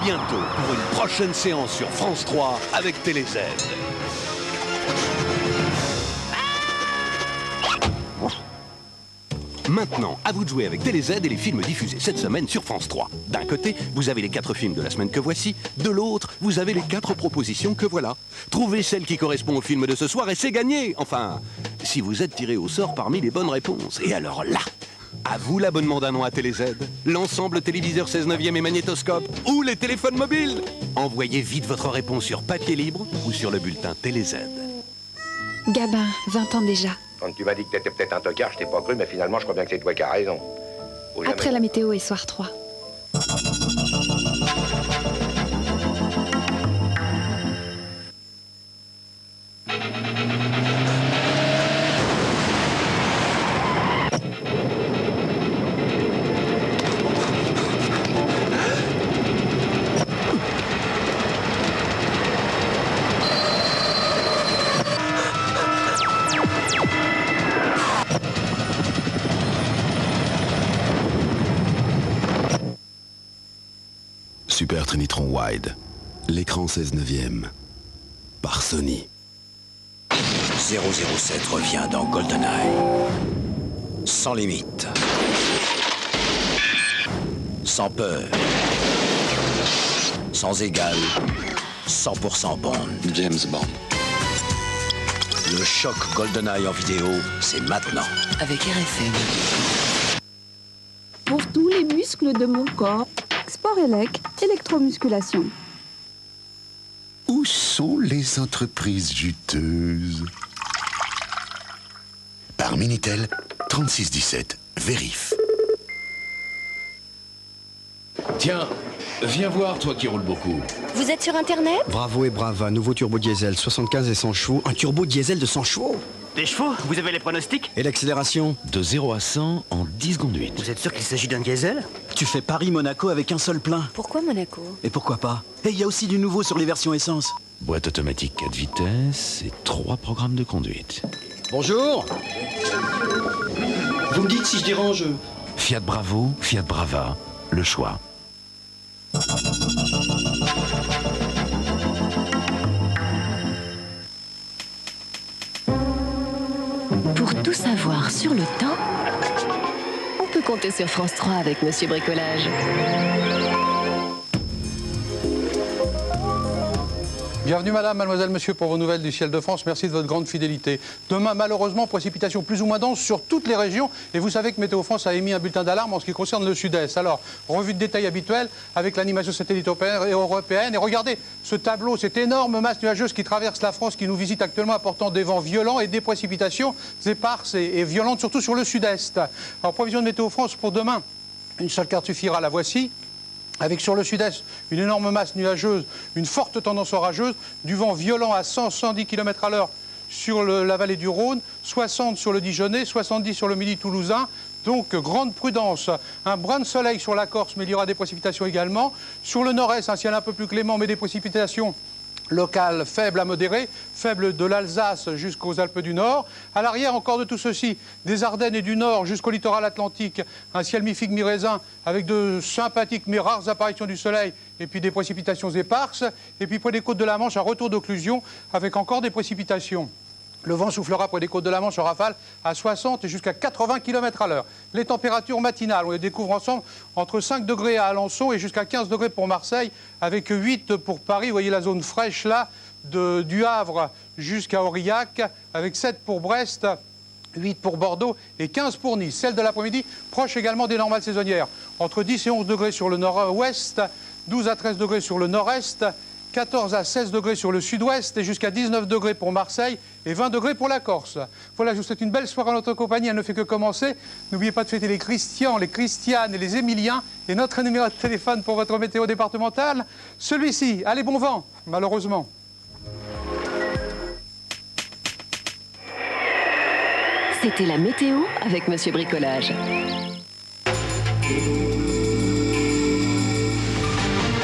bientôt pour une prochaine séance sur France 3 avec TéléZ. Maintenant, à vous de jouer avec TéléZ et les films diffusés cette semaine sur France 3. D'un côté, vous avez les 4 films de la semaine que voici. De l'autre, vous avez les 4 propositions que voilà. Trouvez celle qui correspond au film de ce soir et c'est gagné. Enfin, si vous êtes tiré au sort parmi les bonnes réponses. Et alors là, à vous l'abonnement d'un an à TéléZ, l'ensemble téléviseur 16/9 et magnétoscope ou les téléphones mobiles. Envoyez vite votre réponse sur papier libre ou sur le bulletin TéléZ. Gabin, 20 ans déjà. Quand tu m'as dit que t'étais peut-être un tocard, je t'ai pas cru, mais finalement, je crois bien que c'est toi qui as raison. Après la météo et soir 3. Super Trinitron Wide, l'écran 16/9 par Sony. 007 revient dans GoldenEye. Sans limite. Sans peur. Sans égal. 100% Bond. James Bond. Le choc GoldenEye en vidéo, c'est maintenant. Avec RFM. Pour tous les muscles de mon corps, Sport Elec, électromusculation. Où sont les entreprises juteuses? Par Minitel, 3617, Vérif. Tiens, viens voir, toi qui roules beaucoup. Vous êtes sur Internet? Bravo et Brava, nouveau turbo diesel, 75 et 100 chevaux. Un turbo diesel de 100 chevaux? Des chevaux? Vous avez les pronostics? Et l'accélération? De 0 à 100 en 10 secondes 8. Vous êtes sûr qu'il s'agit d'un diesel? Tu fais Paris-Monaco avec un seul plein. Pourquoi Monaco? Et pourquoi pas? Et il y a aussi du nouveau sur les versions essence. Boîte automatique 4 vitesses et 3 programmes de conduite. Bonjour. Vous me dites si je dérange? Fiat Bravo, Fiat Brava, le choix. Pour tout savoir sur le temps, on peut compter sur France 3 avec Monsieur Bricolage. Bienvenue madame, mademoiselle, monsieur pour vos nouvelles du ciel de France. Merci de votre grande fidélité. Demain, malheureusement, précipitations plus ou moins denses sur toutes les régions. Et vous savez que Météo France a émis un bulletin d'alarme en ce qui concerne le sud-est. Alors, revue de détail habituelle avec l'animation satellite européenne. Et regardez ce tableau, cette énorme masse nuageuse qui traverse la France, qui nous visite actuellement, apportant des vents violents et des précipitations éparses et violentes, surtout sur le sud-est. Alors, prévision de Météo France pour demain, une seule carte suffira, la voici. Avec sur le sud-est une énorme masse nuageuse, une forte tendance orageuse, du vent violent à 100-110 km à l'heure sur la vallée du Rhône, 60 sur le Dijonais, 70 sur le Midi toulousain. Donc grande prudence, un brin de soleil sur la Corse, mais il y aura des précipitations également. Sur le nord-est, un ciel un peu plus clément, mais des précipitations locales faibles à modérées, faibles de l'Alsace jusqu'aux Alpes du Nord. À l'arrière encore de tout ceci, des Ardennes et du Nord jusqu'au littoral atlantique, un ciel mi-figue, mi-raisin, avec de sympathiques mais rares apparitions du soleil et puis des précipitations éparses. Et puis près des côtes de la Manche, un retour d'occlusion avec encore des précipitations. Le vent soufflera près des côtes de la Manche en rafale à 60 et jusqu'à 80 km à l'heure. Les températures matinales, on les découvre ensemble, entre 5 degrés à Alençon et jusqu'à 15 degrés pour Marseille, avec 8 pour Paris. Vous voyez la zone fraîche là, du Havre jusqu'à Aurillac, avec 7 pour Brest, 8 pour Bordeaux et 15 pour Nice. Celle de l'après-midi, proche également des normales saisonnières. Entre 10 et 11 degrés sur le nord-ouest, 12 à 13 degrés sur le nord-est, 14 à 16 degrés sur le sud-ouest et jusqu'à 19 degrés pour Marseille et 20 degrés pour la Corse. Voilà, je vous souhaite une belle soirée en notre compagnie, elle ne fait que commencer. N'oubliez pas de fêter les Christians, les Christianes et les Émiliens. Et notre numéro de téléphone pour votre météo départementale, celui-ci. Allez, bon vent, malheureusement. C'était la météo avec Monsieur Bricolage.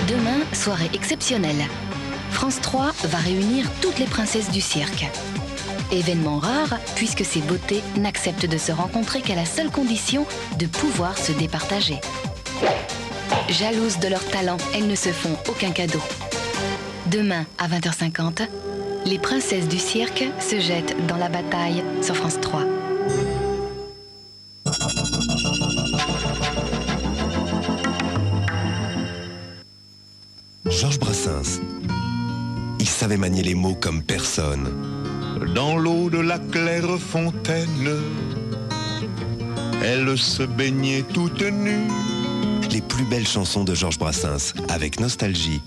Demain, soirée exceptionnelle. France 3 va réunir toutes les princesses du cirque. Événement rare, puisque ces beautés n'acceptent de se rencontrer qu'à la seule condition de pouvoir se départager. Jalouses de leur talent, elles ne se font aucun cadeau. Demain, à 20h50, les princesses du cirque se jettent dans la bataille sur France 3. Georges Brassens. Il savait manier les mots comme personne. Dans l'eau de la claire fontaine, elle se baignait toute nue. Les plus belles chansons de Georges Brassens, avec nostalgie.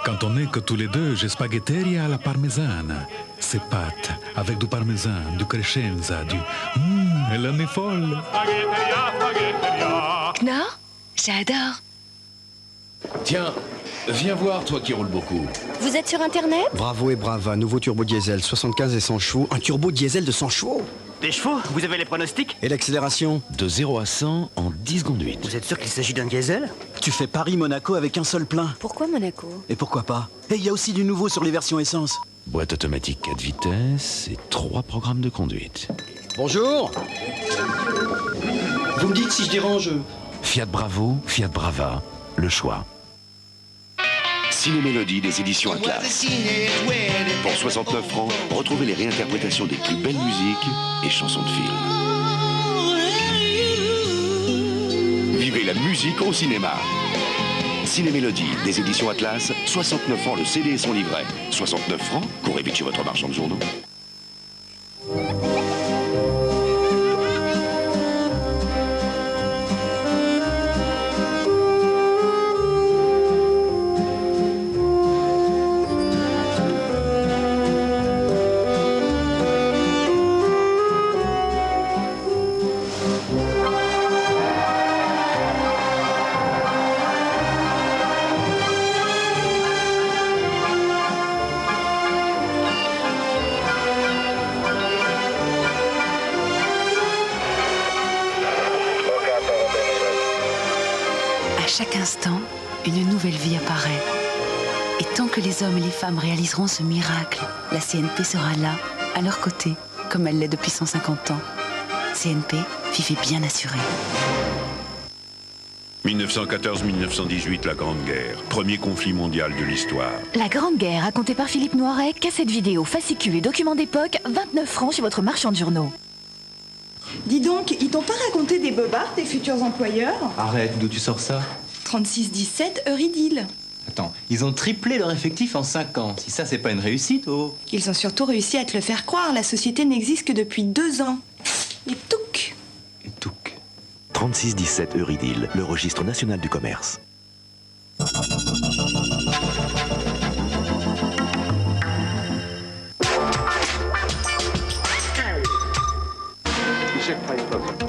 Quand on est que tous les deux, j'ai spaghetteria alla parmesana. Ces pâtes avec du parmesan, du crescenza, du... elle en est folle. Knorr, j'adore. Tiens, viens voir, toi qui roules beaucoup. Vous êtes sur Internet? Bravo et brava, nouveau turbo diesel, 75 et 100 chevaux. Un turbo diesel de 100 chevaux. Des chevaux? Vous avez les pronostics? Et l'accélération? De 0 à 100 en 10 secondes 8. Vous êtes sûr qu'il s'agit d'un diesel? Tu fais Paris-Monaco avec un seul plein. Pourquoi Monaco? Et pourquoi pas? Et il y a aussi du nouveau sur les versions essence. Boîte automatique 4 vitesses et 3 programmes de conduite. Bonjour. Vous me dites si je dérange? Fiat Bravo, Fiat Brava, le choix. Ciné-Mélodie des éditions Atlas. Pour 69 francs, retrouvez les réinterprétations des plus belles musiques et chansons de films. Vivez la musique au cinéma. Ciné-Mélodie des éditions Atlas, 69 francs le CD et son livret. 69 francs, courez vite chez votre marchand de journaux. À chaque instant, une nouvelle vie apparaît. Et tant que les hommes et les femmes réaliseront ce miracle, la CNP sera là, à leur côté, comme elle l'est depuis 150 ans. CNP, vivez bien assurés. 1914-1918, la Grande Guerre. Premier conflit mondial de l'histoire. La Grande Guerre, racontée par Philippe Noiret, cassette vidéo, fascicule et documents d'époque, 29 francs chez votre marchand de journaux. Dis donc, ils t'ont pas raconté des bobards, tes futurs employeurs? Arrête, d'où tu sors ça? 36-17, Eurydill. Attends, ils ont triplé leur effectif en 5 ans. Si ça, c'est pas une réussite, oh. Ils ont surtout réussi à te le faire croire. La société n'existe que depuis 2 ans. Et touc. 36-17 Eurydill, le registre national du commerce.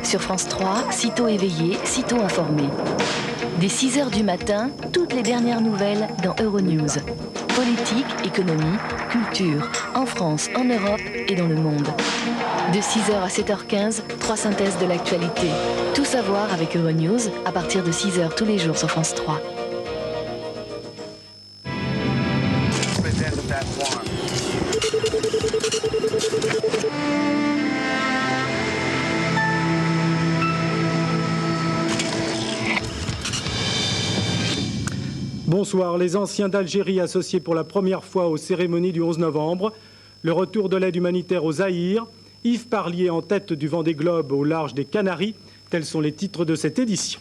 Sur France 3, sitôt éveillé, sitôt informé. Dès 6h du matin, toutes les dernières nouvelles dans Euronews. Politique, économie, culture, en France, en Europe et dans le monde. De 6h à 7h15, 3 synthèses de l'actualité. Tout savoir avec Euronews à partir de 6h tous les jours sur France 3. Bonsoir. Les anciens d'Algérie associés pour la première fois aux cérémonies du 11 novembre, le retour de l'aide humanitaire au Zaïre, Yves Parlier en tête du Vendée Globe au large des Canaries, tels sont les titres de cette édition.